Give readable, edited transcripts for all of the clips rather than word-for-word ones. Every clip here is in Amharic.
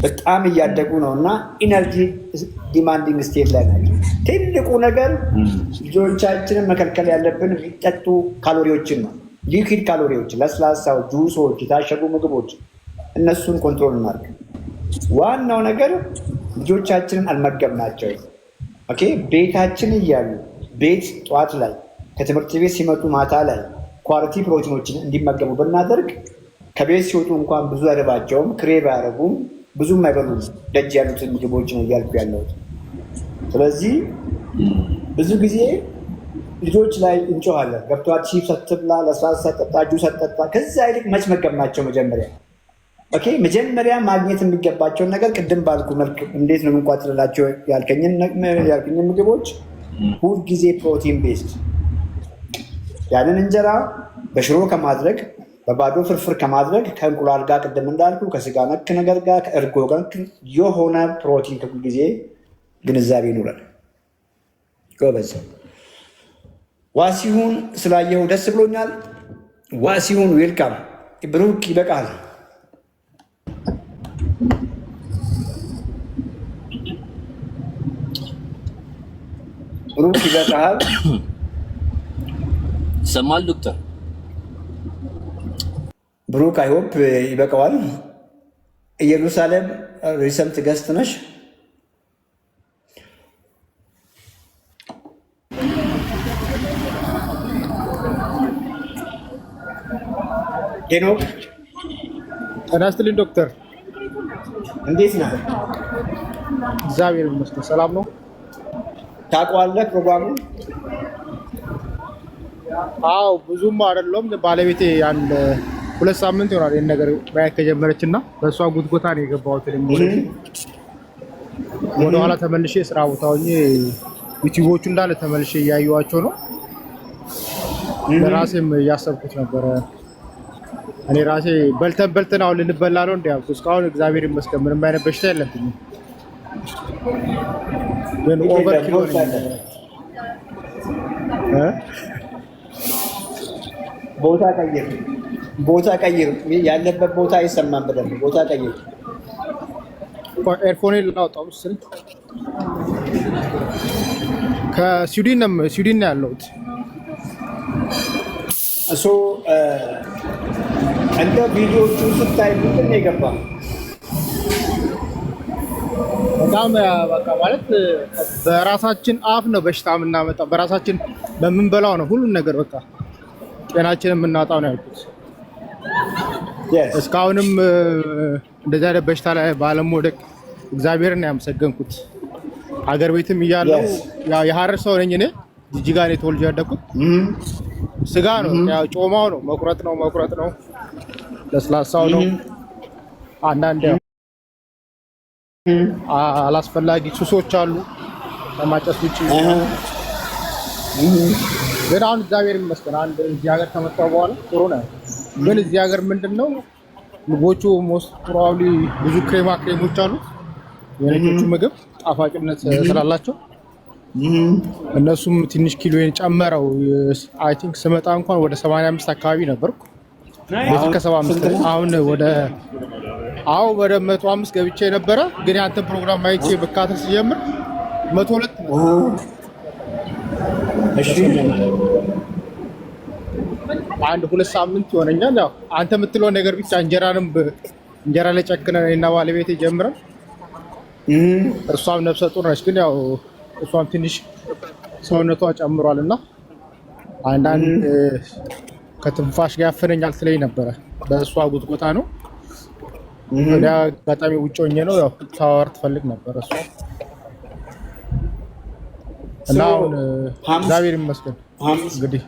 በጣም እያደጉ ነው እና ኢነርጂ ዲማንዲንግ ስቴት ላይ ናቸው። ትልቁ ነገር ልጆቻችንን መከልከል ያለብን የሚጠጡ ካሎሪዎችን ነው። ሊኩዊድ ካሎሪዎች፣ ለስላሳዎች፣ ጁሶች፣ የታሸጉ ምግቦች እነሱን ኮንትሮል እናድርግ። ዋናው ነገር ልጆቻችንን አልመገብናቸው። ኦኬ ቤታችን እያሉ ቤት ጠዋት ላይ ከትምህርት ቤት ሲመጡ ማታ ላይ ኳሊቲ ፕሮቲኖችን እንዲመገቡ ብናደርግ ከቤት ሲወጡ እንኳን ብዙ አይረባቸውም፣ ክሬቭ አያደርጉም፣ ብዙም አይበሉም። ደጅ ያሉትን ምግቦች ነው እያልኩ ያለሁት። ስለዚህ ብዙ ጊዜ ልጆች ላይ እንጮሃለን። ገብቷት ቺፕስ አትብላ፣ ለስላሳ ጠጣ፣ ጁስ አትጠጣ። ከዛ ይልቅ መች መገብናቸው መጀመሪያ ኦኬ መጀመሪያ ማግኘት የሚገባቸውን ነገር ቅድም ባልኩ መልክ እንዴት ነው የምንቋጥርላቸው ያልከኝን ምግቦች ሁልጊዜ ፕሮቲን ቤዝድ ያንን እንጀራ በሽሮ ከማድረግ በባዶ ፍርፍር ከማድረግ ከእንቁላል ጋር ቅድም እንዳልኩ ከስጋ ነክ ነገር ጋር ከእርጎ ጋር የሆነ ፕሮቲን ሁል ጊዜ ግንዛቤ ይኑረን። ጎበዝ ዋሲሁን ስላየሁ ደስ ብሎኛል። ዋሲሁን ዌልካም። ብሩክ ይበቃል። ብሩክ ይበቃል። ሰማል ዶክተር ብሩክ አይሆፕ ይበቃዋል። ኢየሩሳሌም ሪሰንት ገስት ነሽ። ሄኖክ ጤና ይስጥልኝ ዶክተር፣ እንዴት ነህ? እግዚአብሔር ይመስገን ሰላም ነው። ታውቀዋለህ ፕሮግራሙ? አዎ ብዙም አይደለም። ባለቤቴ አንድ 2 ሳምንት ይሆናል ይሄን ነገር ማየት ከጀመረች እና በእሷ ጉትጎታ ነው የገባሁት። ወደ ኋላ ተመልሼ ስራ ቦታ ሆኜ ዩቲዩቦቹ እንዳለ ተመልሼ እያየኋቸው ነው። ለራሴም እያሰብኩት ነበረ። እኔ ራሴ በልተን አሁን ልንበላ ነው እንዲያልኩ እስካሁን እግዚአብሔር ይመስገን ምንም አይነት በሽታ የለብኝም። ግን ኦቨርኪል ቦታ ቀይር። ያለበት ቦታ አይሰማም በደንብ። ቦታ ቀይር። ኤርፎኔን ላውጣው ምስል ከስዊድን ነው ያለሁት። እሱ እንደ ቪዲዮቹ ስታይ ምንድን ነው የገባው? በጣም በቃ ማለት በራሳችን አፍ ነው በሽታ የምናመጣው፣ በራሳችን በምንበላው ነው ሁሉን ነገር በቃ ጤናችንን የምናጣው ነው ያልኩት። እስካሁንም እንደዚህ አይነት በሽታ ላይ ባለመውደቅ እግዚአብሔርን ያመሰገንኩት። ሀገር ቤትም እያለው ያው የሀረር ሰው ነኝ እኔ። ጅጅጋ ነው ተወልጄ ያደግኩት። ስጋ ነው ያው ጮማው ነው መቁረጥ ነው ለስላሳው ነው። አንዳንድ አላስፈላጊ ሱሶች አሉ ከማጨስ ውጭ። ግን አሁን እግዚአብሔር ይመስገን አንድ እዚህ ሀገር ከመጣሁ በኋላ ጥሩ ነው። ግን እዚህ ሀገር ምንድነው ምግቦቹ ሞስት ፕሮባብሊ ብዙ ክሬሞች አሉት። የነጮቹ ምግብ ጣፋጭነት ስላላቸው እነሱም ትንሽ ኪሎዬን ጨመረው። አይ ቲንክ ስመጣ እንኳን ወደ 85 አካባቢ ነበርኩ። በዚህ ከ75 አሁን ወደ 105 ገብቼ ነበረ። ግን ያንተን ፕሮግራም አይቼ መካተል ሲጀምር 102 ነው። እሺ አንድ 2 ሳምንት ይሆነኛል። ያው አንተ የምትለው ነገር ብቻ እንጀራ ላይ ጨክነን እና ባለቤቴ ጀምረን እርሷም ነፍሰ ጡር ነች። ግን ያው እሷም ትንሽ ሰውነቷ ጨምሯል እና አንዳንድ ከትንፋሽ ጋር ያፈነኛል ትለኝ ነበረ። በእሷ ጉትጎታ ነው። ወደ አጋጣሚ ውጭ ሆኜ ነው ያው ታወር ትፈልግ ነበር እሷ እና አሁን እግዚአብሔር ይመስገን እንግዲህ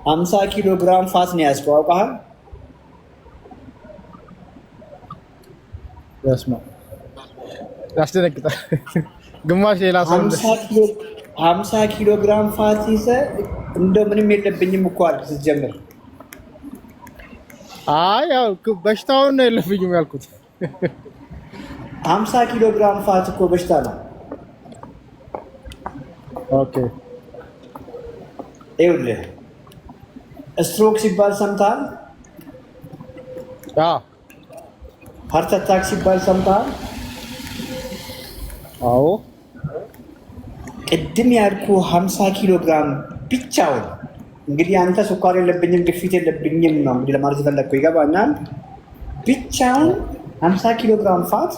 50 ኪሎ ግራም ፋት ነው ያዝከው አውቃለሁ። ያስደነግጣል። ግማሽ ሌላ ሰው 50 ኪሎ ግራም ፋት ይዘህ እንደው ምንም የለብኝም እኮ አልክ ስትጀምር። አይ ያው በሽታውን ነው የለብኝም ያልኩት። 50 ኪሎ ግራም ፋት እኮ በሽታ ነው። ኦኬ ይኸውልህ ስትሮክ ሲባል ሰምተሃል? ሀርት አታክ ሲባል ሰምተሃል? አዎ ቅድም ያልኩ 50 ኪሎ ግራም ብቻውን እንግዲህ አንተ ስኳር የለብኝም ግፊት የለብኝም ነው እንግዲህ ለማለት የፈለግከው ይገባኛል። ብቻውን 50 ኪሎ ግራም ፋት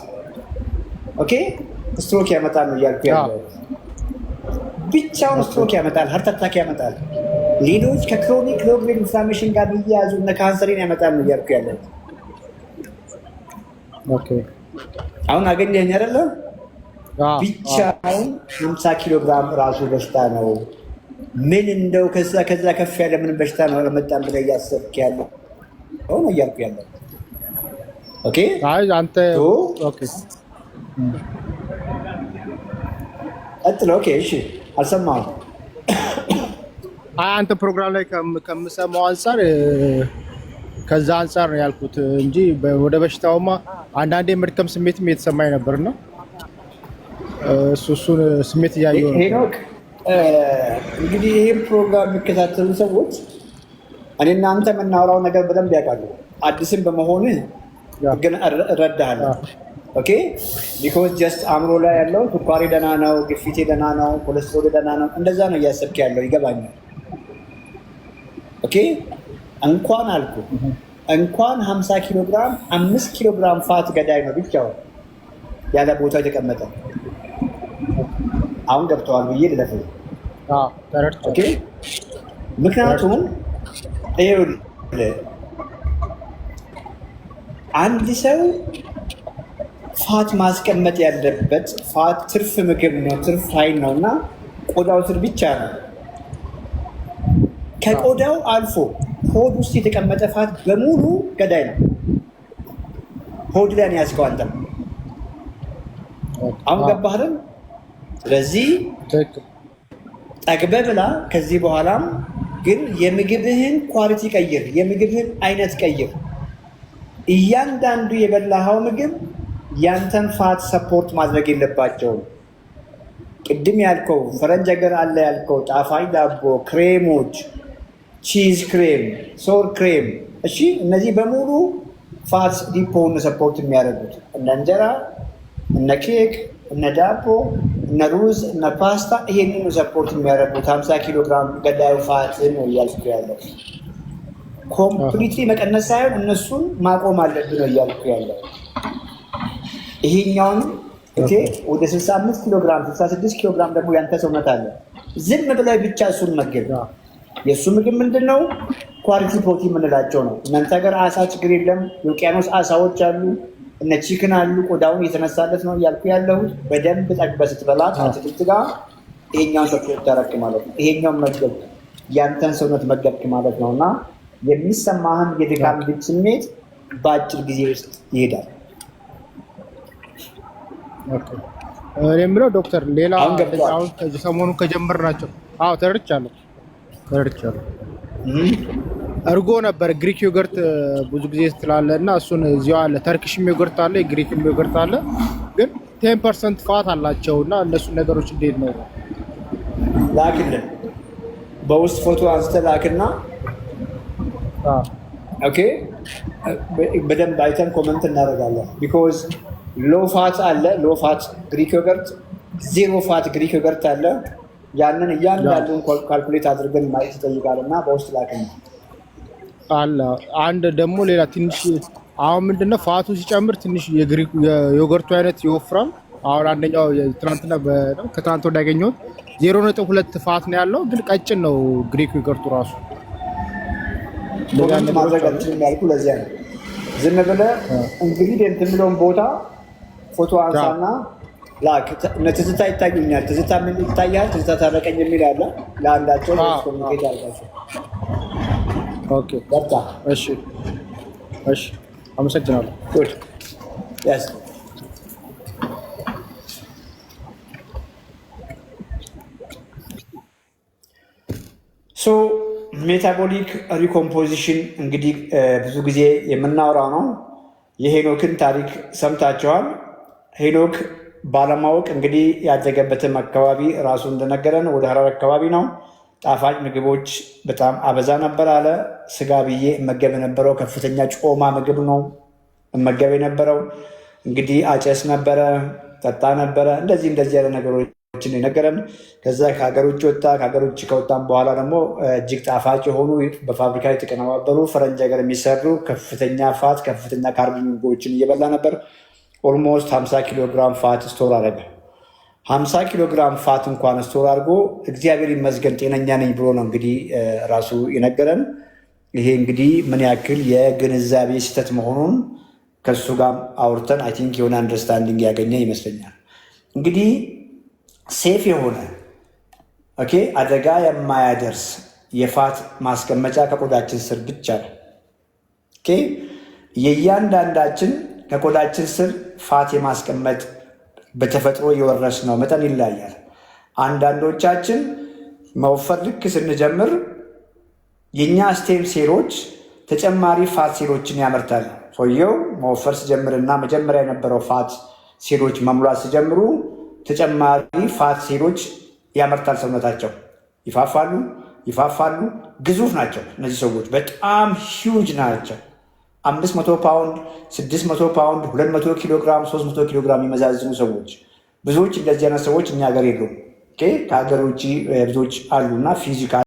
ኦኬ ስትሮክ ያመጣል ነው እያልኩ ያለው። ብቻውን ስትሮክ ያመጣል፣ ሀርት አታክ ያመጣል፣ ሌሎች ከክሮኒክ ሎው ግሬድ ኢንፍላሜሽን ጋር የሚያያዙ እነ ካንሰርን ያመጣል ነው እያልኩ ያለው። አሁን አገኘኸኝ አይደለ? ብቻውን 50 ኪሎ ግራም ራሱ በሽታ ነው። ምን እንደው ከዛ ከፍ ያለ ምን በሽታ ነው ለመጣም ብለህ እያሰብክ ያለው ነው እያልኩ ያለው። ኦኬ አንተ ኦኬ ቀጥል። ኦኬ እሺ፣ አልሰማሁም። አንተ ፕሮግራም ላይ ከምሰማው አንፃር ከዛ አንፃር ነው ያልኩት እንጂ ወደ በሽታውማ አንዳንዴ መድከም ስሜትም የተሰማኝ ነበርና እሱን ስሜት እያየሁ ነው። ሄኖክ እንግዲህ ይህም ፕሮግራም የሚከታተሉ ሰዎች እኔ እናንተ የምናወራው ነገር በደንብ ያውቃሉ። አዲስም በመሆንህ ግን እረዳሃለሁ። ኦኬ ቢኮዝ ጀስት አእምሮ ላይ ያለው ስኳሬ ደህና ነው፣ ግፊቴ ደህና ነው፣ ኮሌስትሮል ደህና ነው፣ እንደዛ ነው እያሰብክ ያለው ይገባኛል። ኦኬ እንኳን አልኩ እንኳን 50 ኪሎ ግራም 5 ኪሎ ግራም ፋት ገዳይ ነው ብቻውን ያለ ቦታው የተቀመጠ። አሁን ገብተዋል ብዬ ልለፍ። ኦኬ ምክንያቱም አንድ ሰው ፋት ማስቀመጥ ያለበት ፋት ትርፍ ምግብ ነው፣ ትርፍ ኃይል ነው እና ቆዳው ስር ብቻ ነው። ከቆዳው አልፎ ሆድ ውስጥ የተቀመጠ ፋት በሙሉ ገዳይ ነው። ሆድ ላይ ነው ያዝከው አንተ። አሁን ገባህም? ስለዚህ ጠግበህ ብላ። ከዚህ በኋላም ግን የምግብህን ኳሊቲ ቀይር፣ የምግብህን አይነት ቀይር። እያንዳንዱ የበላኸው ምግብ ያንተን ፋት ሰፖርት ማድረግ የለባቸውም። ቅድም ያልከው ፈረንጅ ሀገር አለ ያልከው ጣፋጭ ዳቦ፣ ክሬሞች፣ ቺዝ ክሬም፣ ሶር ክሬም፣ እሺ እነዚህ በሙሉ ፋት ዲፖውን ሰፖርት የሚያደርጉት እነ እንጀራ፣ እነ ኬክ፣ እነ ዳቦ፣ እነ ሩዝ፣ እነ ፓስታ ይሄንን ሰፖርት የሚያደርጉት 50 ኪሎ ግራም ገዳዩ ፋት ነው እያልኩ ያለው። ኮምፕሊትሊ መቀነስ ሳይሆን እነሱን ማቆም አለብን ነው እያልኩ ያለው። ይሄኛውን ወደ 65 ኪሎ ግራም 66 ኪሎ ግራም ደግሞ ያንተ ሰውነት አለ። ዝም ብለህ ብቻ እሱን መገብ። የእሱ ምግብ ምንድን ነው? ኳሊቲ ፕሮቲን የምንላቸው ነው። እናንተ ሀገር አሳ ችግር የለም፣ የውቅያኖስ አሳዎች አሉ፣ እነ ቺክን አሉ። ቆዳውን እየተነሳለት ነው እያልኩ ያለሁት። በደንብ ጠግበህ ስትበላ ከአትክልት ጋር ይሄኛውን ሰፖርት ታረክ ማለት ነው። ይሄኛውን መገብ ያንተን ሰውነት መገብክ ማለት ነው እና የሚሰማህን የድካም ስሜት በአጭር ጊዜ ውስጥ ይሄዳል። እኔ የምለው ዶክተር ሌላ አሁን ሰሞኑን ከጀመርናቸው ተረድቻለሁ። እርጎ ነበር ግሪክ ዮገርት ብዙ ጊዜ ስላለ እና እሱን እዚያው አለ። ተርኪሽም ዮገርት አለ፣ ግሪክም ዮገርት አለ። ግን 10% ፋት አላቸው እና እነሱ ነገሮች እንዴት ነው? ላክልን፣ በውስጥ ፎቶ አንስተህ ላክና ኦኬ በደንብ አይተን ኮመንት እናደርጋለን። ቢኮዝ ሎ ፋት አለ፣ ሎ ፋት ግሪክ ዮገርት፣ ዜሮ ፋት ግሪክ ዮገርት አለ። ያንን እያንዳንዱን ካልኩሌት አድርገን ማየት ይጠይቃል እና በውስጥ ላክን አለ። አንድ ደግሞ ሌላ ትንሽ አሁን ምንድነው ፋቱ ሲጨምር ትንሽ የግሪክ የዮገርቱ አይነት ይወፍራል። አሁን አንደኛው ትናንትና ከትናንት ወዲያ ያገኘሁት 0.2 ፋት ነው ያለው፣ ግን ቀጭን ነው ግሪክ ዮገርቱ ራሱ። ኮመንት ማድረግ አልችልም ያልኩ ለዚያ ነው። ዝም ብለህ ኢንግሪዲየንት የሚለውን ቦታ ፎቶ አንሳና ላክ። ትዝታ ይታዩኛል። ትዝታ ምን ይታያል? ትዝታ ታረቀኝ የሚል አለ። ለአንዳቸው ኮሚኒኬት አድርጋቸው። ኦኬ በቃ እሺ፣ አመሰግናለሁ። ጉድ ያስ ሶ ሜታቦሊክ ሪኮምፖዚሽን እንግዲህ ብዙ ጊዜ የምናወራው ነው። የሄኖክን ታሪክ ሰምታችኋል። ሄኖክ ባለማወቅ እንግዲህ ያደገበትም አካባቢ ራሱ እንደነገረን ወደ ሀረር አካባቢ ነው። ጣፋጭ ምግቦች በጣም አበዛ ነበር አለ። ስጋ ብዬ እመገብ የነበረው ከፍተኛ ጮማ ምግብ ነው። እመገብ የነበረው። እንግዲህ አጨስ ነበረ፣ ጠጣ ነበረ፣ እንደዚህ ያለ ነገሮችን የነገረን። ከዛ ከሀገር ውጭ ወጣ። ከሀገር ውጭ ከወጣም በኋላ ደግሞ እጅግ ጣፋጭ የሆኑ በፋብሪካ የተቀነባበሩ ፈረንጅ ሀገር የሚሰሩ ከፍተኛ ፋት ከፍተኛ ካርብ ምግቦችን እየበላ ነበር። ኦልሞስት 50 ኪሎ ግራም ፋት ስቶር አደረገ። 50 ኪሎ ግራም ፋት እንኳን ስቶር አድርጎ እግዚአብሔር ይመስገን ጤነኛ ነኝ ብሎ ነው እንግዲህ ራሱ የነገረን። ይሄ እንግዲህ ምን ያክል የግንዛቤ ስህተት መሆኑን ከሱ ጋር አውርተን አይ ቲንክ የሆነ አንደርስታንዲንግ ያገኘ ይመስለኛል። እንግዲህ ሴፍ የሆነ ኦኬ አደጋ የማያደርስ የፋት ማስቀመጫ ከቆዳችን ስር ብቻ ነው። ኦኬ የእያንዳንዳችን ከቆዳችን ስር ፋት የማስቀመጥ በተፈጥሮ የወረስነው መጠን ይለያያል። አንዳንዶቻችን መወፈር ልክ ስንጀምር የእኛ ስቴም ሴሎች ተጨማሪ ፋት ሴሎችን ያመርታል። ሰውየው መወፈር ሲጀምርና መጀመሪያ የነበረው ፋት ሴሎች መሙላት ሲጀምሩ ተጨማሪ ፋት ሴሎች ያመርታል ሰውነታቸው። ይፋፋሉ። ግዙፍ ናቸው እነዚህ ሰዎች፣ በጣም ሂውጅ ናቸው። 500 ፓውንድ፣ 600 ፓውንድ፣ 200 ኪሎ ግራም፣ 300 ኪሎ ግራም የሚመዛዝኑ ሰዎች፣ ብዙዎች እንደዚህ አይነት ሰዎች እኛ ሀገር የሉም። ከሀገር ውጭ ብዙዎች አሉና ፊዚካል